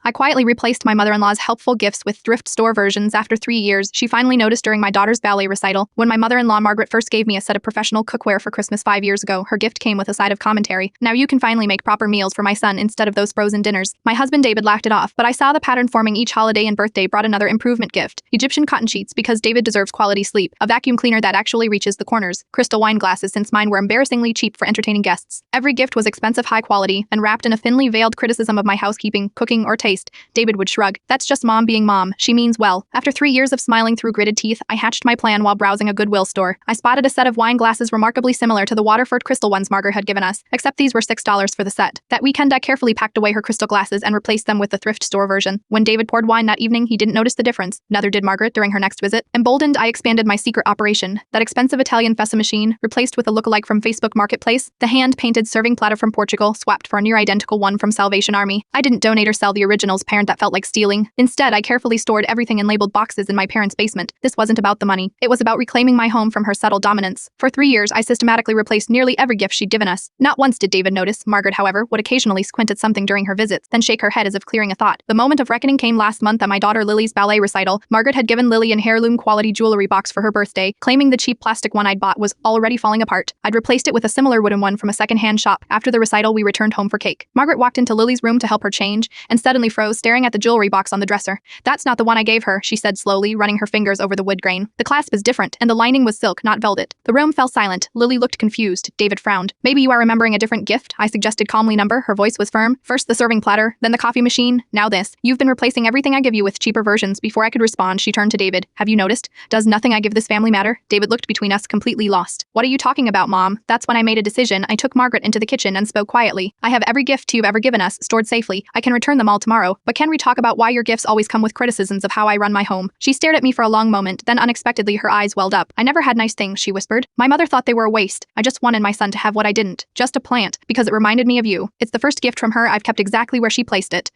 I quietly replaced my mother-in-law's helpful gifts with thrift store versions after 3 years. She finally noticed during my daughter's ballet recital. When my mother-in-law Margaret first gave me a set of professional cookware for Christmas 5 years ago, her gift came with a side of commentary. Now you can finally make proper meals for my son instead of those frozen dinners. My husband David laughed it off, but I saw the pattern forming. Each holiday and birthday brought another improvement gift. Egyptian cotton sheets because David deserves quality sleep. A vacuum cleaner that actually reaches the corners. Crystal wine glasses since mine were embarrassingly cheap for entertaining guests. Every gift was expensive, high quality, and wrapped in a thinly veiled criticism of my housekeeping, cooking, or taste. David would shrug. That's just mom being mom. She means well. After 3 years of smiling through gritted teeth, I hatched my plan while browsing a Goodwill store. I spotted a set of wine glasses remarkably similar to the Waterford crystal ones Margaret had given us, except these were $6 for the set. That weekend I carefully packed away her crystal glasses and replaced them with the thrift store version. When David poured wine that evening, he didn't notice the difference. Neither did Margaret during her next visit. Emboldened, I expanded my secret operation. That expensive Italian Fessa machine, replaced with a lookalike from Facebook Marketplace. The hand-painted serving platter from Portugal, swapped for a near-identical one from Salvation Army. I didn't donate or sell the original's parent that felt like stealing. Instead, I carefully stored everything in labeled boxes in my parents' basement. This wasn't about the money. It was about reclaiming my home from her subtle dominance. For 3 years, I systematically replaced nearly every gift she'd given us. Not once did David notice. Margaret, however, would occasionally squint at something during her visits, then shake her head as if clearing a thought. The moment of reckoning came last month at my daughter Lily's ballet recital. Margaret had given Lily an heirloom quality jewelry box for her birthday, claiming the cheap plastic one I'd bought was already falling apart. I'd replaced it with a similar wooden one from a second-hand shop. After the recital, we returned home for cake. Margaret walked into Lily's room to help her change, and suddenly froze, staring at the jewelry box on the dresser. That's not the one I gave her, she said slowly, running her fingers over the wood grain. The clasp is different, and the lining was silk, not velvet. The room fell silent. Lily looked confused. David frowned. Maybe you are remembering a different gift, I suggested calmly. Number, her voice was firm. First the serving platter, then the coffee machine, now this. You've been replacing everything I give you with cheaper versions. Before I could respond, she turned to David. Have you noticed? Does nothing I give this family matter? David looked between us, completely lost. What are you talking about, Mom? That's when I made a decision. I took Margaret into the kitchen and spoke quietly. I have every gift you've ever given us, stored safely. I can return them all tomorrow. But can we talk about why your gifts always come with criticisms of how I run my home? She stared at me for a long moment, then unexpectedly her eyes welled up. I never had nice things, she whispered. My mother thought they were a waste. I just wanted my son to have what I didn't. Just a plant, because it reminded me of you. It's the first gift from her I've kept exactly where she placed it.